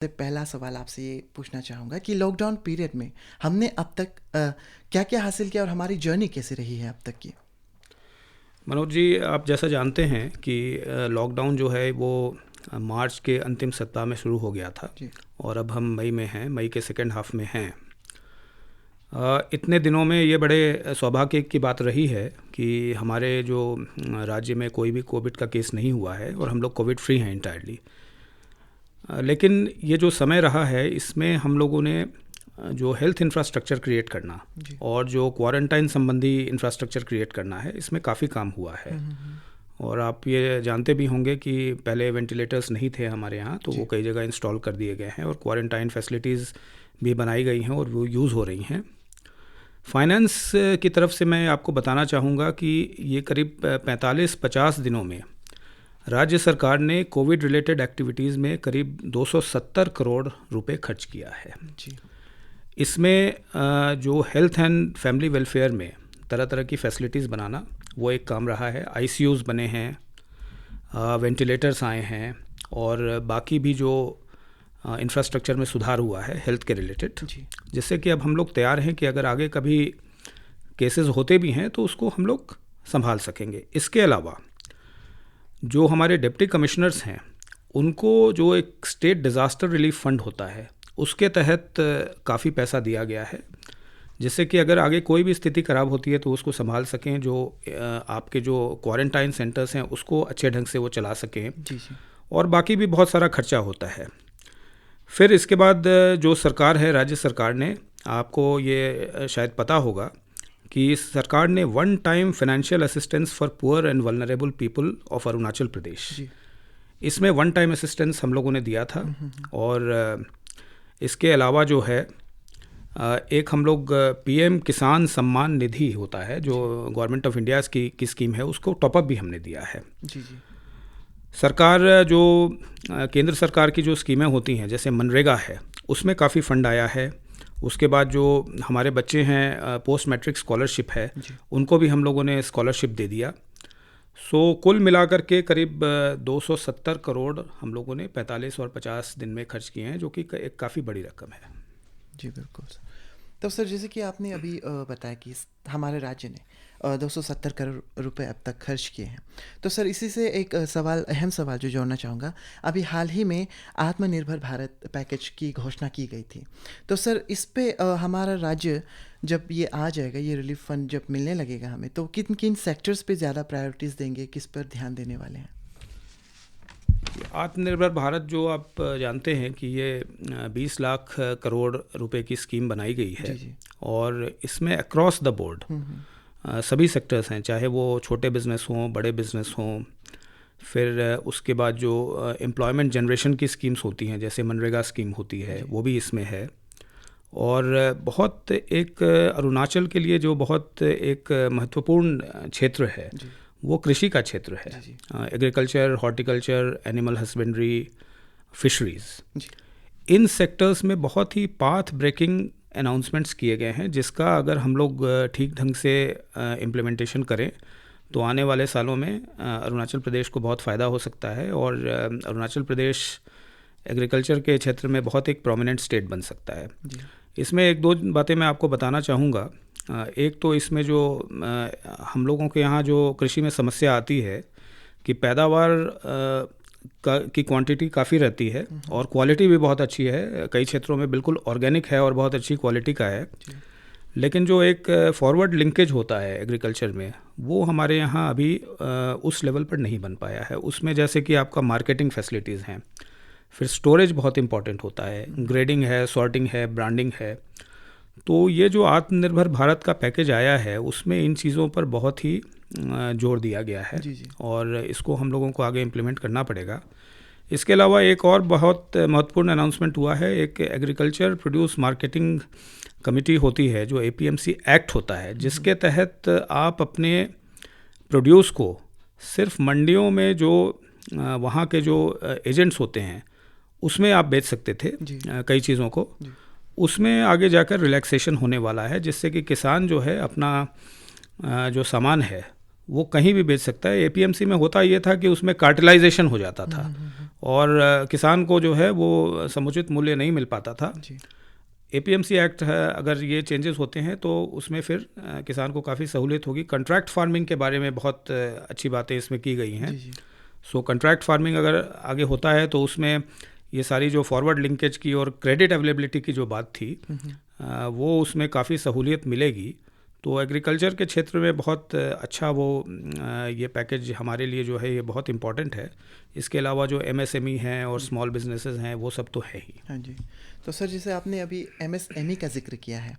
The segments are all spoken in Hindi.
से पहला सवाल आपसे ये पूछना चाहूँगा कि लॉकडाउन पीरियड में हमने अब तक क्या क्या हासिल किया और हमारी जर्नी कैसी रही है अब तक की। मनोज जी, आप जैसा जानते हैं कि लॉकडाउन जो है वो मार्च के अंतिम सप्ताह में शुरू हो गया था जी और अब हम मई में हैं, मई के सेकेंड हाफ में हैं। इतने दिनों में ये बड़े सौभाग्य की बात रही है कि हमारे जो राज्य में कोई भी कोविड का केस नहीं हुआ है और हम लोग कोविड फ्री हैं इंटायरली। लेकिन ये जो समय रहा है इसमें हम लोगों ने जो हेल्थ इंफ्रास्ट्रक्चर क्रिएट करना जी और जो क्वारंटाइन संबंधी इंफ्रास्ट्रक्चर क्रिएट करना है, इसमें काफ़ी काम हुआ है। और आप ये जानते भी होंगे कि पहले वेंटिलेटर्स नहीं थे हमारे यहाँ, तो वो कई जगह इंस्टॉल कर दिए गए हैं और क्वारंटाइन फैसिलिटीज़ भी बनाई गई हैं और वो यूज़ हो रही हैं। फाइनेंस की तरफ से मैं आपको बताना चाहूँगा कि ये करीब 45-50 दिनों में राज्य सरकार ने कोविड रिलेटेड एक्टिविटीज़ में करीब 270 करोड़ रुपए खर्च किया है। जी इसमें जो हेल्थ एंड फैमिली वेलफेयर में तरह तरह की फैसिलिटीज़ बनाना वो एक काम रहा है। आईसीयूज़ बने हैं, वेंटिलेटर्स आए हैं और बाकी भी जो इंफ्रास्ट्रक्चर में सुधार हुआ है हेल्थ के रिलेटेड, जी जिससे कि अब हम लोग तैयार हैं कि अगर आगे कभी केसेस होते भी हैं तो उसको हम लोग संभाल सकेंगे। इसके अलावा जो हमारे डिप्टी कमिश्नर्स हैं उनको जो एक स्टेट डिज़ास्टर रिलीफ फंड होता है उसके तहत काफ़ी पैसा दिया गया है, जिससे कि अगर आगे कोई भी स्थिति ख़राब होती है तो उसको संभाल सकें। जो आपके जो क्वारंटाइन सेंटर्स हैं उसको अच्छे ढंग से वो चला सकें। जी जी और बाकी भी बहुत सारा खर्चा होता है। फिर इसके बाद जो सरकार है, राज्य सरकार ने, आपको ये शायद पता होगा कि सरकार ने one time financial assistance for poor and vulnerable people of Arunachal Pradesh, जी इसमें वन टाइम असिस्टेंस हम लोगों ने दिया था। और इसके अलावा जो है एक हम लोग पीएम किसान सम्मान निधि होता है जो गवर्नमेंट ऑफ इंडिया की स्कीम है, उसको टॉपअप भी हमने दिया है। जी जी सरकार जो केंद्र सरकार की जो स्कीमें होती हैं जैसे मनरेगा है उसमें काफ़ी फंड आया है। उसके बाद जो हमारे बच्चे हैं पोस्ट मैट्रिक स्कॉलरशिप है जी उनको भी हम लोगों ने स्कॉलरशिप दे दिया। सो कुल मिलाकर के करीब 270 करोड़ हम लोगों ने 45 और 50 दिन में खर्च किए हैं, जो कि एक काफ़ी बड़ी रकम है। जी बिल्कुल सर। तो सर जैसे कि आपने अभी बताया कि हमारे राज्य ने 270 करोड़ रुपए अब तक खर्च किए हैं, तो सर इसी से एक अहम सवाल जो जोड़ना चाहूँगा। अभी हाल ही में आत्मनिर्भर भारत पैकेज की घोषणा की गई थी, तो सर इस पे हमारा राज्य जब ये आ जाएगा, ये रिलीफ फंड जब मिलने लगेगा हमें, तो किन किन सेक्टर्स पे ज़्यादा प्रायोरिटीज़ देंगे, किस पर ध्यान देने वाले हैं? आत्मनिर्भर भारत जो आप जानते हैं कि ये 20 लाख करोड़ रुपए की स्कीम बनाई गई है। जी जी और इसमें अक्रॉस द बोर्ड सभी सेक्टर्स हैं, चाहे वो छोटे बिज़नेस हों, बड़े बिज़नेस हों। फिर उसके बाद जो एम्प्लॉयमेंट जनरेशन की स्कीम्स होती हैं जैसे मनरेगा स्कीम होती है वो भी इसमें है। और बहुत एक अरुणाचल के लिए जो बहुत एक महत्वपूर्ण क्षेत्र है जी वो कृषि का क्षेत्र है। जी जी agriculture, horticulture, animal husbandry, fisheries, जी इन सेक्टर्स में बहुत ही पाथ ब्रेकिंग अनाउंसमेंट्स किए गए हैं, जिसका अगर हम लोग ठीक ढंग से इम्प्लीमेंटेशन करें तो आने वाले सालों में अरुणाचल प्रदेश को बहुत फ़ायदा हो सकता है और अरुणाचल प्रदेश एग्रीकल्चर के क्षेत्र में बहुत एक प्रोमिनेंट स्टेट बन सकता है। जी इसमें एक दो बातें मैं आपको बताना चाहूँगा। एक तो इसमें जो हम लोगों के यहाँ जो कृषि में समस्या आती है कि पैदावार की क्वांटिटी काफ़ी रहती है और क्वालिटी भी बहुत अच्छी है, कई क्षेत्रों में बिल्कुल ऑर्गेनिक है और बहुत अच्छी क्वालिटी का है। लेकिन जो एक फॉरवर्ड लिंकेज होता है एग्रीकल्चर में वो हमारे यहाँ अभी उस लेवल पर नहीं बन पाया है। उसमें जैसे कि आपका मार्केटिंग फैसिलिटीज़ हैं, फिर स्टोरेज बहुत इंपॉर्टेंट होता है, ग्रेडिंग है, सॉर्टिंग है, ब्रांडिंग है। तो ये जो आत्मनिर्भर भारत का पैकेज आया है उसमें इन चीज़ों पर बहुत ही जोर दिया गया है जी जी और इसको हम लोगों को आगे इम्प्लीमेंट करना पड़ेगा। इसके अलावा एक और बहुत महत्वपूर्ण अनाउंसमेंट हुआ है। एक एग्रीकल्चर प्रोड्यूस मार्केटिंग कमेटी होती है जो APMC एक्ट होता है, जिसके तहत आप अपने प्रोड्यूस को सिर्फ मंडियों में जो वहाँ के जो एजेंट्स होते हैं उसमें आप बेच सकते थे कई चीज़ों को। उसमें आगे जाकर रिलैक्सेशन होने वाला है, जिससे कि किसान जो है अपना जो सामान है वो कहीं भी बेच सकता है। एपीएमसी में होता ये था कि उसमें कार्टेलाइजेशन हो जाता था और किसान को जो है वो समुचित मूल्य नहीं मिल पाता था। जी एपीएमसी एक्ट है, अगर ये चेंजेस होते हैं तो उसमें फिर किसान को काफ़ी सहूलियत होगी। कॉन्ट्रैक्ट फार्मिंग के बारे में बहुत अच्छी बातें इसमें की गई हैं। जी जी सो कॉन्ट्रैक्ट फार्मिंग अगर आगे होता है तो उसमें ये सारी जो फॉरवर्ड लिंकेज की और क्रेडिट अवेलेबिलिटी की जो बात थी वो उसमें काफ़ी सहूलियत मिलेगी। तो एग्रीकल्चर के क्षेत्र में बहुत अच्छा वो ये पैकेज हमारे लिए जो है ये बहुत इम्पॉर्टेंट है। इसके अलावा जो एमएसएमई हैं और स्मॉल बिजनेसेस हैं वो सब तो है ही। हाँ जी। तो सर जैसे आपने अभी एमएसएमई का जिक्र किया है,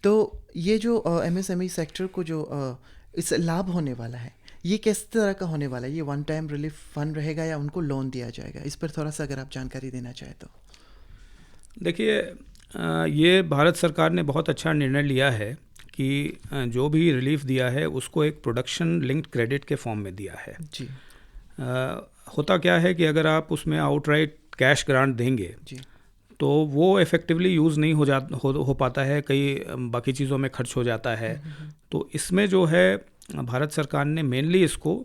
तो ये जो एमएसएमई सेक्टर को जो इस लाभ होने वाला है, ये किस तरह का होने वाला है? ये वन टाइम रिलीफ फंड रहेगा या उनको लोन दिया जाएगा? इस पर थोड़ा सा अगर आप जानकारी देना चाहें तो। देखिए, ये भारत सरकार ने बहुत अच्छा निर्णय लिया है कि जो भी रिलीफ दिया है उसको एक प्रोडक्शन लिंक्ड क्रेडिट के फॉर्म में दिया है। जी होता क्या है कि अगर आप उसमें आउटराइट कैश ग्रांट देंगे जी तो वो इफ़ेक्टिवली यूज़ नहीं हो पाता है, कई बाकी चीज़ों में खर्च हो जाता है। तो इसमें जो है भारत सरकार ने मेनली इसको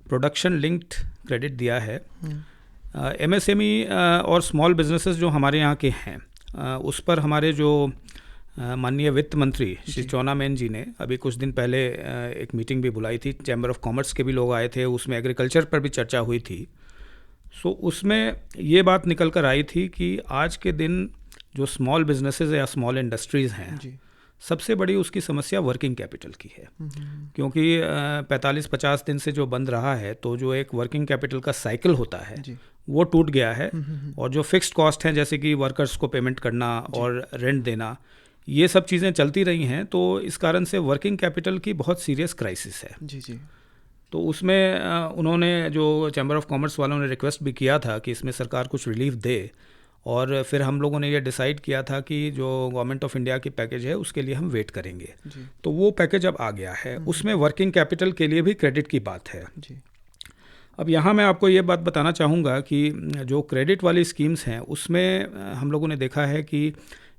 प्रोडक्शन लिंक्ड क्रेडिट दिया है। एमएसएमई और स्मॉल बिजनेसेस जो हमारे यहाँ के हैं उस पर हमारे जो माननीय वित्त मंत्री श्री चौना मेन जी ने अभी कुछ दिन पहले एक मीटिंग भी बुलाई थी। चैम्बर ऑफ कॉमर्स के भी लोग आए थे, उसमें एग्रीकल्चर पर भी चर्चा हुई थी। सो उसमें ये बात निकल कर आई थी कि आज के दिन जो स्मॉल बिजनेसेस या स्मॉल इंडस्ट्रीज़ हैं जी सबसे बड़ी उसकी समस्या वर्किंग कैपिटल की है। क्योंकि 45-50 दिन से जो बंद रहा है तो जो एक वर्किंग कैपिटल का साइकिल होता है जी वो टूट गया है। और जो फिक्स्ड कॉस्ट हैं जैसे कि वर्कर्स को पेमेंट करना और रेंट देना, ये सब चीज़ें चलती रही हैं। तो इस कारण से वर्किंग कैपिटल की बहुत सीरियस क्राइसिस है। जी जी तो उसमें उन्होंने जो चैम्बर ऑफ कॉमर्स वालों ने रिक्वेस्ट भी किया था कि इसमें सरकार कुछ रिलीफ दे। और फिर हम लोगों ने ये डिसाइड किया था कि जो गवर्नमेंट ऑफ इंडिया की पैकेज है उसके लिए हम वेट करेंगे। जी तो वो पैकेज अब आ गया है, उसमें वर्किंग कैपिटल के लिए भी क्रेडिट की बात है। जी अब यहाँ मैं आपको ये बात बताना चाहूँगा कि जो क्रेडिट वाली स्कीम्स हैं उसमें हम लोगों ने देखा है कि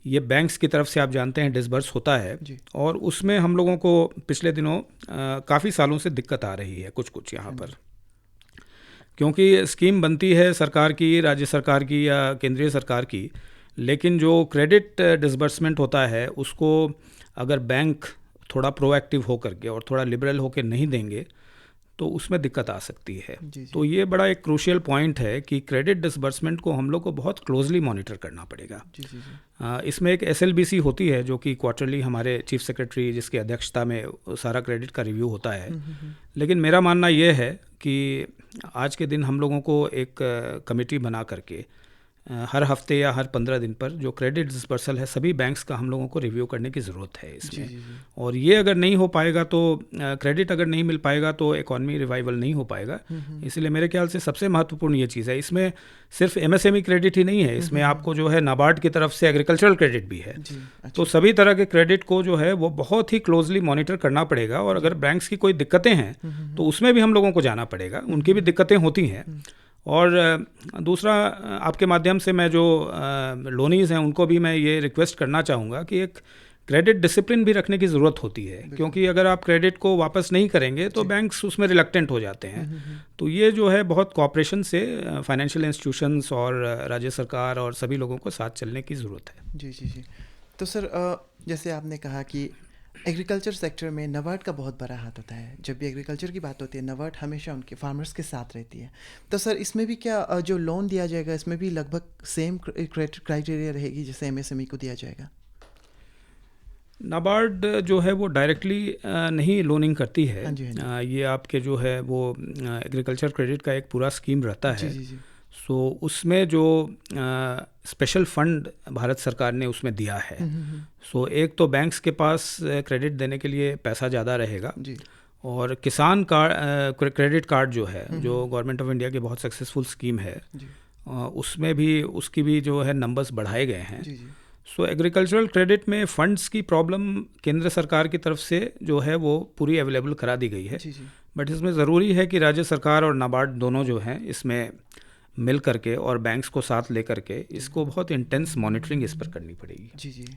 ये बैंक्स की तरफ से आप जानते हैं डिसबर्स होता है। जी और उसमें हम लोगों को पिछले दिनों काफ़ी सालों से दिक्कत आ रही है कुछ यहाँ पर, क्योंकि स्कीम बनती है सरकार की, राज्य सरकार की या केंद्रीय सरकार की, लेकिन जो क्रेडिट डिसबर्समेंट होता है उसको अगर बैंक थोड़ा प्रोएक्टिव होकर के और थोड़ा लिबरल होकर नहीं देंगे तो उसमें दिक्कत आ सकती है। जी तो ये बड़ा एक क्रूशियल पॉइंट है कि क्रेडिट डिसबर्समेंट को हम लोग को बहुत क्लोजली मॉनिटर करना पड़ेगा। जी जी जी इसमें एक SLBC होती है जो कि क्वार्टरली हमारे चीफ सेक्रेटरी जिसकी अध्यक्षता में सारा क्रेडिट का रिव्यू होता है। लेकिन मेरा मानना ये है कि आज के दिन हम लोगों को एक कमेटी बना करके हर हफ्ते या हर 15 दिन पर जो क्रेडिट डिसबर्सल है सभी बैंक्स का हम लोगों को रिव्यू करने की ज़रूरत है इसमें। जी जी और ये अगर नहीं हो पाएगा तो क्रेडिट अगर नहीं मिल पाएगा तो इकॉनमी रिवाइवल नहीं हो पाएगा। इसलिए मेरे ख्याल से सबसे महत्वपूर्ण ये चीज़ है। इसमें सिर्फ MSME क्रेडिट ही नहीं है, इसमें आपको जो है नाबार्ड की तरफ से एग्रीकल्चरल क्रेडिट भी है। जी तो सभी तरह के क्रेडिट को जो है वो बहुत ही क्लोजली मॉनिटर करना पड़ेगा। और अगर बैंक्स की कोई दिक्कतें हैं तो उसमें भी हम लोगों को जाना पड़ेगा, उनकी भी दिक्कतें होती हैं। और दूसरा, आपके माध्यम से मैं जो लोनीज़ हैं उनको भी मैं ये रिक्वेस्ट करना चाहूँगा कि एक क्रेडिट डिसिप्लिन भी रखने की ज़रूरत होती है, क्योंकि अगर आप क्रेडिट को वापस नहीं करेंगे तो बैंक्स उसमें रिलक्टेंट हो जाते हैं। तो ये जो है बहुत कॉपरेशन से फाइनेंशियल इंस्टीट्यूशंस और राज्य सरकार और सभी लोगों को साथ चलने की ज़रूरत है। जी जी जी तो सर जैसे आपने कहा कि एग्रीकल्चर सेक्टर में नबार्ड का बहुत बड़ा हाथ होता है। जब भी एग्रीकल्चर की बात होती है नबार्ड हमेशा उनके फार्मर्स के साथ रहती है। तो सर इसमें भी क्या जो लोन दिया जाएगा इसमें भी लगभग सेम क्राइटेरिया रहेगी जैसे MSME को दिया जाएगा? नाबार्ड जो है वो डायरेक्टली नहीं लोनिंग करती है। हाँ जी, हाँ ये आपके जो है वो एग्रीकल्चर क्रेडिट का एक पूरा स्कीम रहता है। जी जी जी सो उसमें जो स्पेशल फंड भारत सरकार ने उसमें दिया है, सो एक तो बैंक्स के पास क्रेडिट देने के लिए पैसा ज़्यादा रहेगा। जी और किसान कार्ड क्रेडिट कार्ड जो है जो गवर्नमेंट ऑफ इंडिया की बहुत सक्सेसफुल स्कीम है, जी उसमें भी उसकी भी जो है नंबर्स बढ़ाए गए हैं। जी जी सो एग्रीकल्चरल क्रेडिट में फ़ंड्स की प्रॉब्लम केंद्र सरकार की तरफ से जो है वो पूरी अवेलेबल करा दी गई है। जी जी बट इसमें ज़रूरी है कि राज्य सरकार और नाबार्ड दोनों जो हैं इसमें मिल करके और बैंक्स को साथ लेकर के इसको बहुत इंटेंस मॉनिटरिंग इस पर करनी पड़ेगी। जी, जी।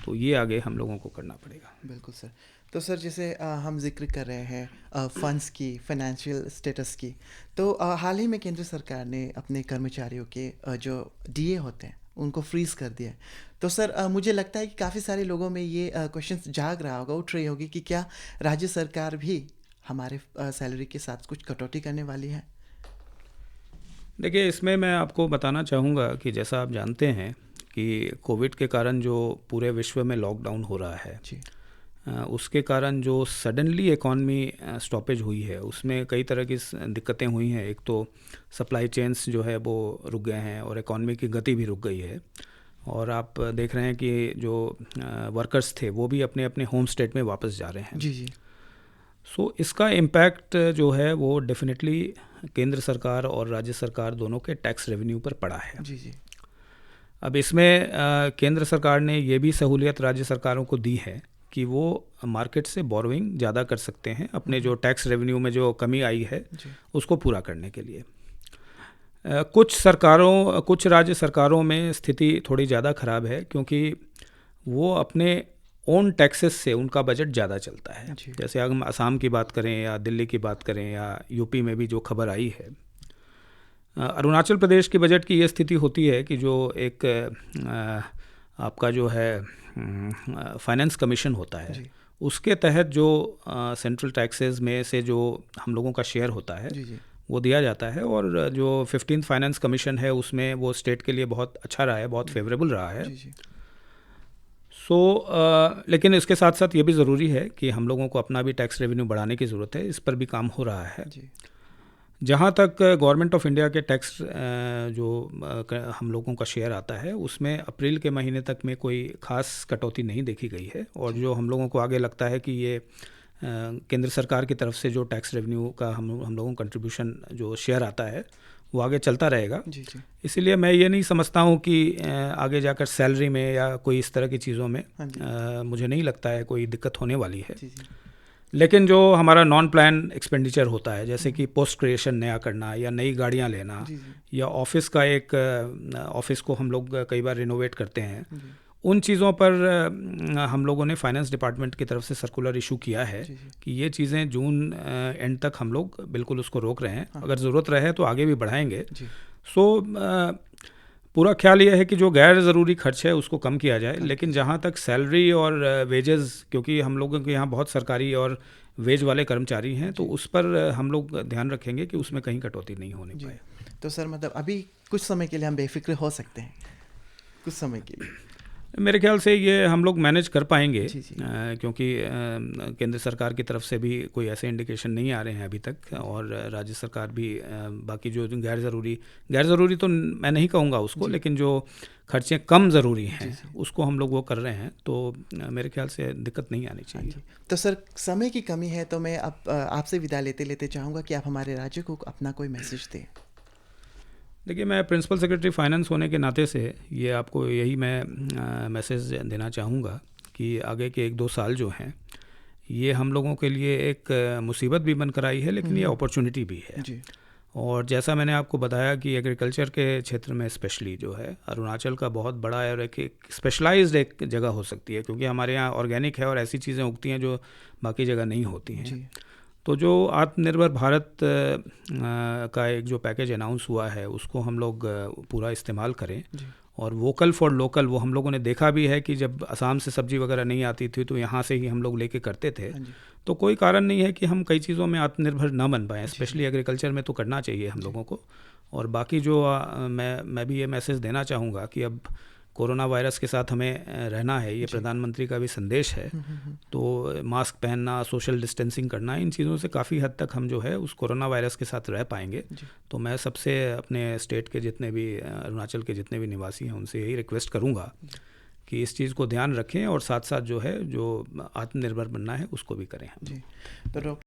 तो ये आगे हम लोगों को करना पड़ेगा। बिल्कुल सर। तो सर जैसे हम ज़िक्र कर रहे हैं फंड्स की, फाइनेंशियल स्टेटस की, तो हाल ही में केंद्र सरकार ने अपने कर्मचारियों के जो डीए होते हैं उनको फ्रीज़ कर दिया है। तो सर मुझे लगता है कि काफ़ी सारे लोगों में ये क्वेश्चन जाग रहा होगा, उठ रही होगी कि क्या राज्य सरकार भी हमारे सैलरी के साथ कुछ कटौती करने वाली है? देखिए, इसमें मैं आपको बताना चाहूँगा कि जैसा आप जानते हैं कि कोविड के कारण जो पूरे विश्व में लॉकडाउन हो रहा है, जी, उसके कारण जो सडनली इकॉनमी स्टॉपेज हुई है उसमें कई तरह की दिक्कतें हुई हैं। एक तो सप्लाई चेन्स जो है वो रुक गए हैं और इकॉनमी की गति भी रुक गई है। और आप देख रहे हैं कि जो वर्कर्स थे वो भी अपने अपने होम स्टेट में वापस जा रहे हैं। जी, जी, सो इसका इम्पैक्ट जो है वो डेफिनेटली केंद्र सरकार और राज्य सरकार दोनों के टैक्स रेवेन्यू पर पड़ा है। जी, जी, अब इसमें केंद्र सरकार ने ये भी सहूलियत राज्य सरकारों को दी है कि वो मार्केट से बोरोइंग ज़्यादा कर सकते हैं अपने जो टैक्स रेवेन्यू में जो कमी आई है जी, उसको पूरा करने के लिए। कुछ राज्य सरकारों में स्थिति थोड़ी ज़्यादा ख़राब है क्योंकि वो अपने ओन टैक्सेस से उनका बजट ज़्यादा चलता है। जी, जैसे अगर हम असम की बात करें या दिल्ली की बात करें या यूपी में भी जो खबर आई है, अरुणाचल प्रदेश की बजट की ये स्थिति होती है कि जो एक आपका जो है फाइनेंस कमीशन होता है, जी, उसके तहत जो सेंट्रल टैक्सेस में से जो हम लोगों का शेयर होता है जी, जी, वो दिया जाता है। और जो 15th फाइनेंस कमीशन है उसमें वो स्टेट के लिए बहुत अच्छा रहा है, बहुत फेवरेबल रहा है। जी, जी, लेकिन इसके साथ साथ ये भी ज़रूरी है कि हम लोगों को अपना भी टैक्स रेवेन्यू बढ़ाने की ज़रूरत है। इस पर भी काम हो रहा है। जी, जहाँ तक गवर्नमेंट ऑफ इंडिया के टैक्स जो हम लोगों का शेयर आता है उसमें अप्रैल के महीने तक में कोई ख़ास कटौती नहीं देखी गई है। और जो हम लोगों को आगे लगता है कि ये केंद्र सरकार की तरफ से जो टैक्स रेवेन्यू का हम लोगों को कंट्रीब्यूशन जो शेयर आता है वो आगे चलता रहेगा। जी, जी, इसीलिए मैं ये नहीं समझता हूँ कि आगे जाकर सैलरी में या कोई इस तरह की चीज़ों में हाँ जी, मुझे नहीं लगता है कोई दिक्कत होने वाली है। जी, जी, लेकिन जो हमारा नॉन प्लान एक्सपेंडिचर होता है जैसे कि पोस्ट क्रिएशन नया करना या नई गाड़ियाँ लेना जी, जी, या ऑफिस का एक ऑफिस को हम लोग कई बार रिनोवेट करते हैं, जी, उन चीज़ों पर हम लोगों ने फाइनेंस डिपार्टमेंट की तरफ से सर्कुलर इशू किया है जी, जी, कि ये चीज़ें जून एंड तक हम लोग बिल्कुल उसको रोक रहे हैं। हाँ, अगर ज़रूरत रहे तो आगे भी बढ़ाएंगे। जी, सो पूरा ख्याल ये है कि जो गैर ज़रूरी खर्च है उसको कम किया जाए। कम लेकिन जहाँ तक सैलरी और वेजेस, क्योंकि हम लोगों के यहाँ बहुत सरकारी और वेज वाले कर्मचारी हैं, तो उस पर हम लोग ध्यान रखेंगे कि उसमें कहीं कटौती नहीं होने जी। पाए। तो सर मतलब अभी कुछ समय के लिए हम बेफिक्र हो सकते हैं, कुछ समय के लिए। मेरे ख्याल से ये हम लोग मैनेज कर पाएंगे, जी, जी, क्योंकि केंद्र सरकार की तरफ से भी कोई ऐसे इंडिकेशन नहीं आ रहे हैं अभी तक। और राज्य सरकार भी बाकी जो गैर ज़रूरी तो मैं नहीं कहूँगा उसको, लेकिन जो खर्चे कम ज़रूरी हैं जी। उसको हम लोग वो कर रहे हैं। तो मेरे ख्याल से दिक्कत नहीं आनी हाँ चाहिए। जी। तो सर समय की कमी है तो मैं अब आपसे विदा लेते लेते चाहूँगा कि आप हमारे राज्य को अपना कोई मैसेज दें। देखिए, मैं प्रिंसिपल सेक्रेटरी फाइनेंस होने के नाते से ये आपको यही मैं मैसेज देना चाहूँगा कि आगे के 1-2 साल जो हैं ये हम लोगों के लिए एक मुसीबत भी बनकर आई है, लेकिन ये अपॉर्चुनिटी भी है। जी, और जैसा मैंने आपको बताया कि एग्रीकल्चर के क्षेत्र में स्पेशली जो है अरुणाचल का बहुत बड़ा और एक स्पेशलाइज्ड एक जगह हो सकती है, क्योंकि हमारे यहाँ ऑर्गेनिक है और ऐसी चीज़ें उगती हैं जो बाकी जगह नहीं होती हैं। जी, तो जो आत्मनिर्भर भारत का एक जो पैकेज अनाउंस हुआ है उसको हम लोग पूरा इस्तेमाल करें। जी, और वोकल फॉर लोकल वो हम लोगों ने देखा भी है कि जब असम से सब्जी वगैरह नहीं आती थी तो यहाँ से ही हम लोग लेके करते थे। हाँ जी, तो कोई कारण नहीं है कि हम कई चीज़ों में आत्मनिर्भर ना बन पाएँ, जी, स्पेशली एग्रीकल्चर में तो करना चाहिए हम लोगों को। और बाकी जो मैं भी ये मैसेज देना चाहूँगा कि अब कोरोना वायरस के साथ हमें रहना है, ये प्रधानमंत्री का भी संदेश है। तो मास्क पहनना, सोशल डिस्टेंसिंग करना, इन चीज़ों से काफ़ी हद तक हम जो है उस कोरोना वायरस के साथ रह पाएंगे। जी, तो मैं सबसे अपने स्टेट के जितने भी अरुणाचल के जितने भी निवासी हैं उनसे यही रिक्वेस्ट करूँगा कि इस चीज़ को ध्यान रखें और साथ साथ जो है जो आत्मनिर्भर बनना है उसको भी करें हम। जी। तो डॉक्टर